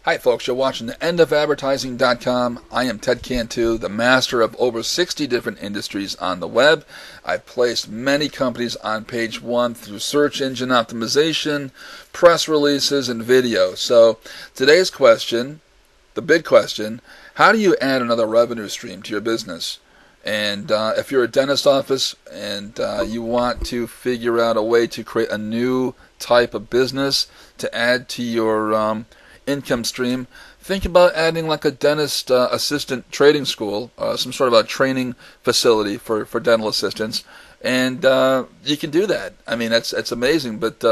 Hi folks, you're watching the endofadvertising.com. I am Ted Cantu, the master of over 60 different industries on the web. I've placed many companies on page one through search engine optimization, press releases, and video. So today's question, the big question, how do you add another revenue stream to your business? And if you're a dentist office and you want to figure out a way to create a new type of business to add to your income stream, think about adding like a dentist assistant training school, some sort of a training facility for dental assistants, and you can do that. I mean, it's amazing, but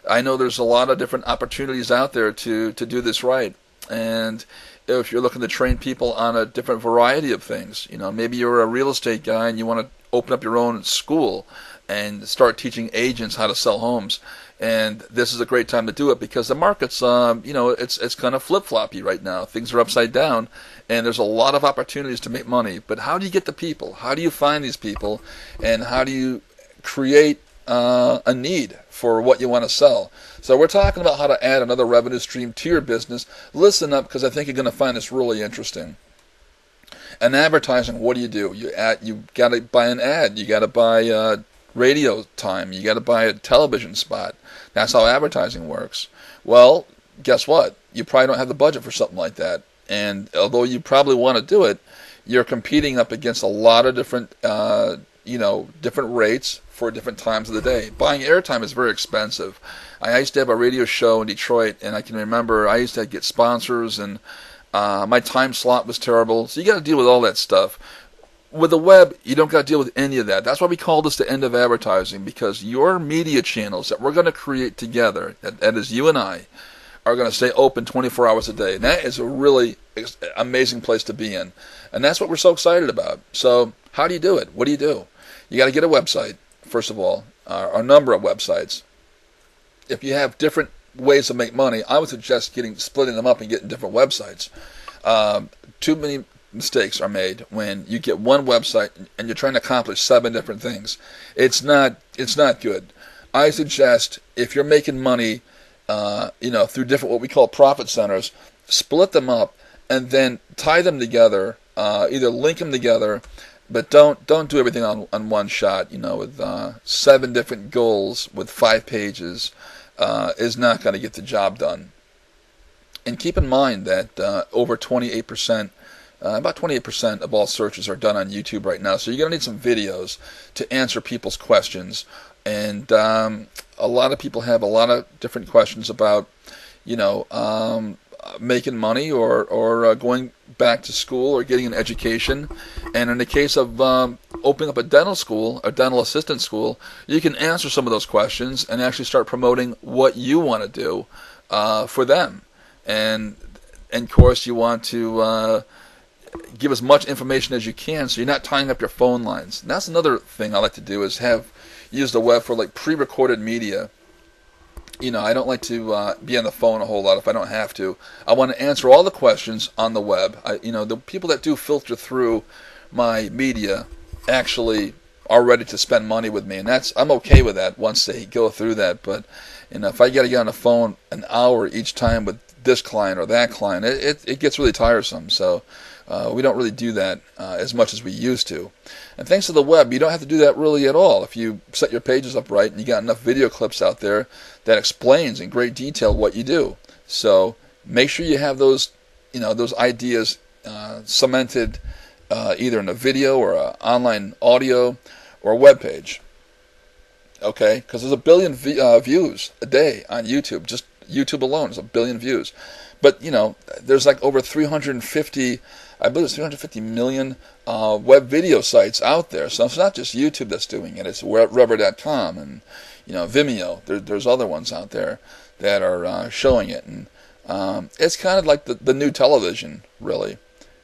I know there's a lot of different opportunities out there to do this right. And if you're looking to train people on a different variety of things, maybe you're a real estate guy and you want to open up your own school and start teaching agents how to sell homes. And this is a great time to do it because the market's, it's kind of flip-floppy right now. Things are upside down, and there's a lot of opportunities to make money. But how do you get the people? How do you find these people? And how do you create a need for what you want to sell? So we're talking about how to add another revenue stream to your business. Listen up, because I think you're going to find this really interesting. And advertising, what do? You got to buy an ad. You got to buy radio time. You got to buy a television spot. That's how advertising works. Well, guess what? You probably don't have the budget for something like that. And although you probably want to do it, you're competing up against a lot of different, different rates for different times of the day. Buying airtime is very expensive. I used to have a radio show in Detroit, and I can remember I used to get sponsors, and my time slot was terrible. So you got to deal with all that stuff. With the web, you don't got to deal with any of that. That's why we call this the end of advertising, because your media channels that we're going to create together, that is you and I, are going to stay open 24 hours a day. And that is a really amazing place to be in. And that's what we're so excited about. So how do you do it? What do you do? You got to get a website, first of all, a number of websites. If you have different ways to make money, I would suggest splitting them up and getting different websites. Too many mistakes are made when you get one website and you're trying to accomplish 7 different things. It's not good. I suggest if you're making money, through different what we call profit centers, split them up and then tie them together. Either link them together, but don't do everything on one shot. With 7 different goals with 5 pages is not going to get the job done. And keep in mind that over 28%. About 28% of all searches are done on YouTube right now, so you're going to need some videos to answer people's questions. And a lot of people have a lot of different questions about, making money or going back to school or getting an education. And in the case of opening up a dental school, a dental assistant school, you can answer some of those questions and actually start promoting what you want to do for them. And of course, you want to give as much information as you can, so you're not tying up your phone lines. And that's another thing I like to do, is use the web for like pre-recorded media. I don't like to be on the phone a whole lot if I don't have to. I want to answer all the questions on the web. The people that do filter through my media actually are ready to spend money with me, and I'm okay with that once they go through that. But if I got to get on the phone an hour each time with this client or that client, it gets really tiresome. So we don't really do that as much as we used to. And thanks to the web, you don't have to do that really at all. If you set your pages up right and you got enough video clips out there that explains in great detail what you do. So make sure you have those ideas cemented either in a video or an online audio or a web page. Okay? Because there's 1 billion views a day on YouTube. Just YouTube alone is 1 billion views. But, there's like over 350, I believe it's 350 million web video sites out there. So it's not just YouTube that's doing it. It's Rubber.com and, Vimeo. There's other ones out there that are showing it. And it's kind of like the new television, really.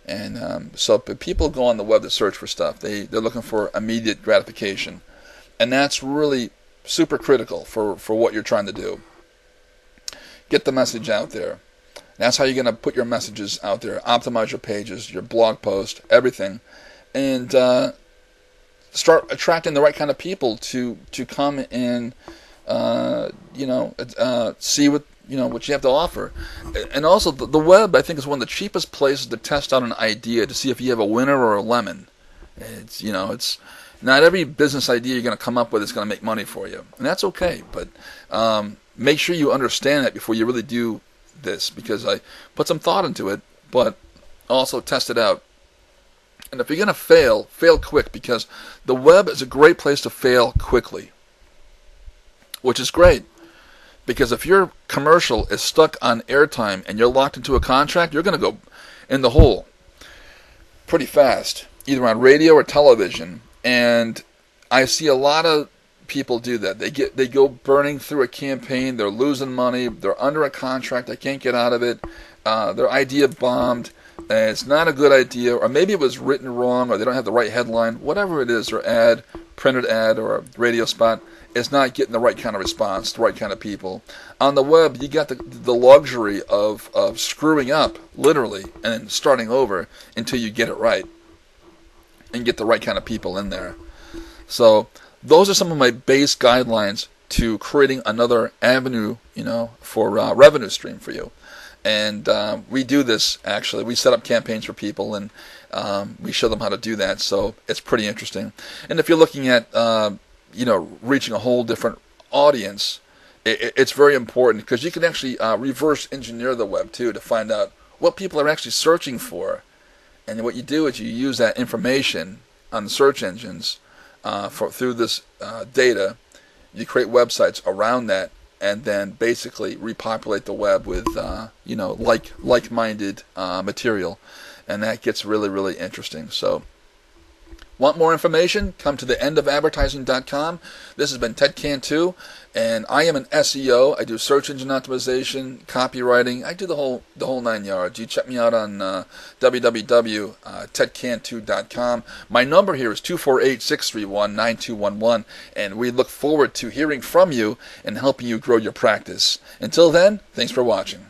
And so people go on the web to search for stuff. They're looking for immediate gratification. And that's really super critical for what you're trying to do. Get the message out there. That's how you're going to put your messages out there, optimize your pages, your blog post, everything, and start attracting the right kind of people to come and see what what you have to offer. And also the web, I think, is one of the cheapest places to test out an idea to see if you have a winner or a lemon. It's not every business idea you're going to come up with is going to make money for you, and that's okay. But make sure you understand that before you really do this, because I put some thought into it, but also test it out. And if you're going to fail quick, because the web is a great place to fail quickly, which is great. Because if your commercial is stuck on airtime and you're locked into a contract, you're going to go in the hole pretty fast, either on radio or television. And I see a lot of people do that. They go burning through a campaign. They're losing money. They're under a contract. They can't get out of it. Their idea bombed. And it's not a good idea, or maybe it was written wrong, or they don't have the right headline. Whatever it is, or ad, printed ad, or a radio spot, is not getting the right kind of response, the right kind of people. On the web, you got the luxury of screwing up, literally, and starting over until you get it right and get the right kind of people in there. So those are some of my base guidelines to creating another avenue, for revenue stream for you. And we do this, actually. We set up campaigns for people, and we show them how to do that. So it's pretty interesting. And if you're looking at reaching a whole different audience, it's very important, because you can actually reverse engineer the web too to find out what people are actually searching for. And what you do is you use that information on the search engines through this data. You create websites around that, and then basically repopulate the web with like-minded material, and that gets really, really interesting. So, want more information? Come to theendofadvertising.com. This has been Ted Cantu, and I am an SEO. I do search engine optimization, copywriting. I do the whole 9 yards. You check me out on www.tedcantu.com. My number here is 248-631-9211, and we look forward to hearing from you and helping you grow your practice. Until then, thanks for watching.